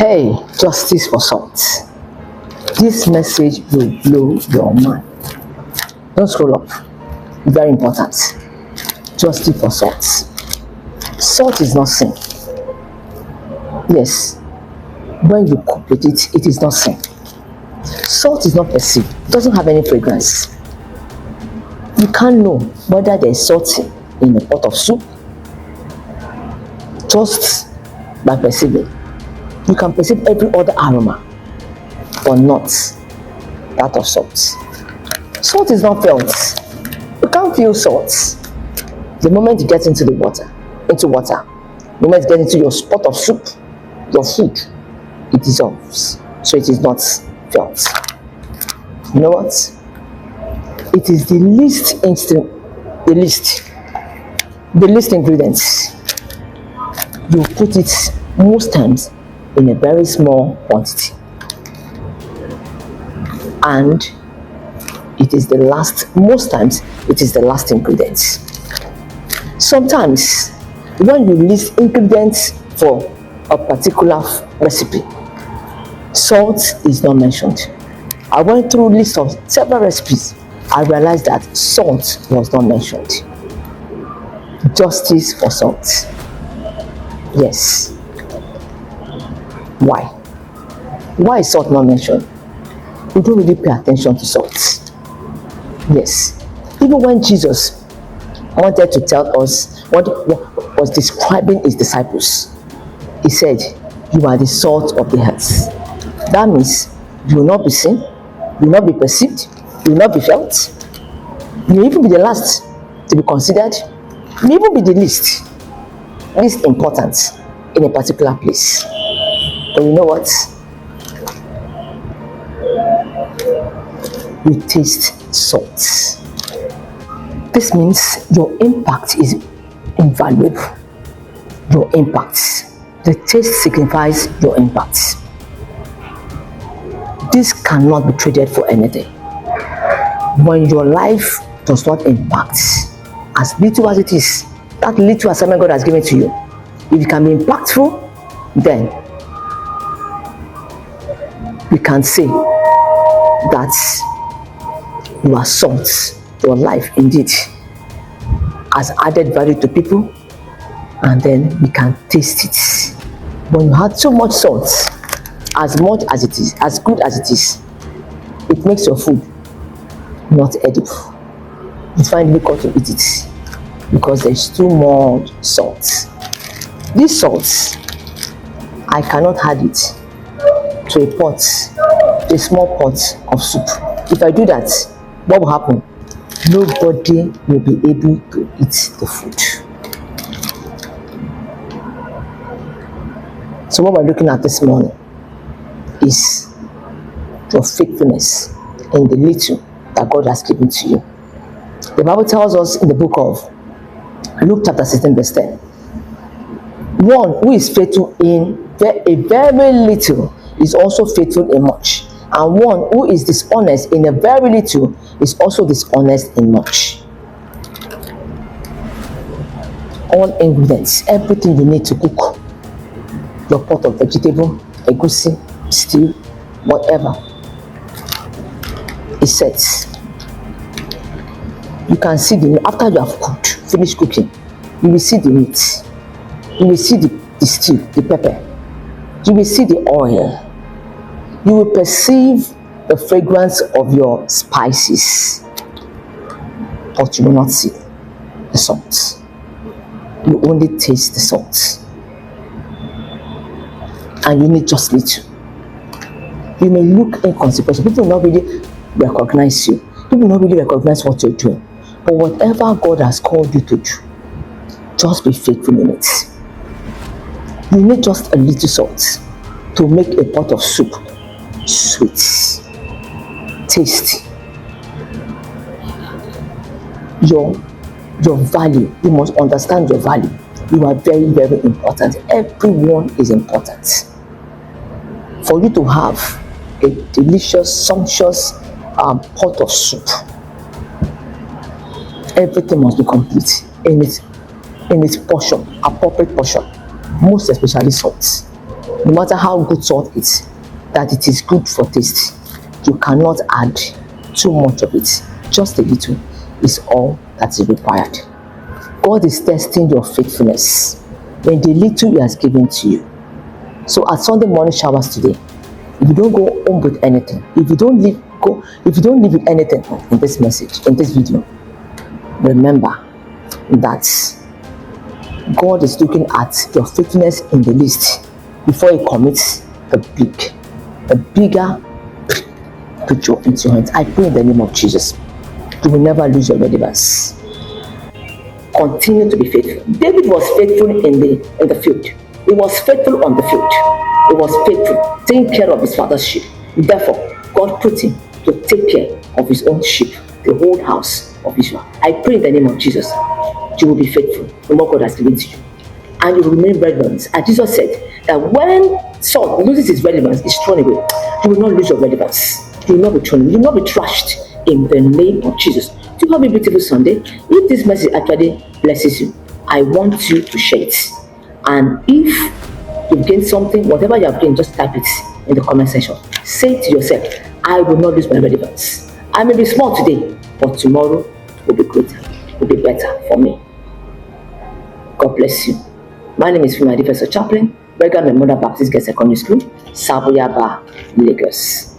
Hey, justice for salt. This message will blow your mind. Don't scroll up. Very important. Justice for salt. Salt is not sin. Yes. When you cook with it, it is not sin. Salt is not perceived. It doesn't have any fragrance. You can't know whether there is salt in a pot of soup just by perceiving. You can perceive every other aroma, but not that of salt. Salt is not felt. You can't feel salt. The moment you get into water, the moment you get into your pot of soup, your food, it dissolves. So it is not felt. You know what? It is the least ingredients. You put it most times in a very small quantity, and it is most times it is the last ingredient. Sometimes when you list ingredients for a particular recipe, salt is not mentioned. I went through a list of several recipes. I realized that salt was not mentioned. Justice for salt. Yes. Why? Why is salt not mentioned? We don't really pay attention to salt. Yes. Even when Jesus wanted to tell us what was describing his disciples, he said, "You are the salt of the earth." That means you will not be seen, you will not be perceived, you will not be felt. You will even be the last to be considered. You will even be the least important in a particular place. But you know what? You taste salt. This means your impact is invaluable. Your impact. The taste signifies your impact. This cannot be traded for anything. When your life does not impact, as little as it is, that little assignment God has given to you, if it can be impactful, then we can say that you are salt. Your life indeed has added value to people, and then we can taste it. When you have too much salt, as much as it is, as good as it is, it makes your food not edible. It's finally difficult to eat it because there's too much salt. This salt, I cannot add it to a small pot of soup. If I do that, what will happen? Nobody will be able to eat the food. So what we're looking at this morning is your faithfulness in the little that God has given to you. The Bible tells us in the book of Luke chapter 16 verse 10, one who is faithful in a very little is also faithful in much, and one who is dishonest in a very little is also dishonest in much. All ingredients, everything you need to cook, your pot of vegetable, egusi, stew, whatever, is set. You can see after you have finished cooking, you will see the meat, you will see the stew, the pepper, you will see the oil, you will perceive the fragrance of your spices, but you will not see the salt. You only taste the salt, and you need just little. You may look inconsequential. People will not really recognize you. People will not really recognize what you're doing. But whatever God has called you to do, just be faithful in it. You need just a little salt to make a pot of soup sweet, tasty. Your value, you must understand your value. You are very, very important. Everyone is important. For you to have a delicious, sumptuous pot of soup, everything must be complete in its portion, appropriate portion, most especially salt. no matter how good salt is, that it is good for taste. You cannot add too much of it. Just a little is all that is required. God is testing your faithfulness in the little He has given to you. So at Sunday morning showers today, if you don't go home with anything, if you don't leave with anything in this message, in this video, remember that God is looking at your faithfulness in the least before He commits the bigger picture into your hands. I pray in the name of Jesus, you will never lose your relevance. Continue to be faithful. David was faithful in the field. He was faithful on the field. He was faithful, taking care of his father's sheep. Therefore, God put him to take care of his own sheep, the whole house of Israel. I pray in the name of Jesus, you will be faithful in what God has given to you, and you will remain relevant. And Jesus said that when salt loses its relevance, it's thrown away. You will not lose your relevance. You will not be thrown away. You will not be trashed in the name of Jesus. Do you have a beautiful Sunday? If this message actually blesses you, I want you to share it. And if you've gained something, whatever you have gained, just type it in the comment section. Say to yourself, I will not lose my relevance. I may be small today, but tomorrow will be greater, will be better for me. God bless you. My name is Funadi Professor Chaplain, Regan Memorial Baptist Girls Secondary School, Saboyaba, Lagos.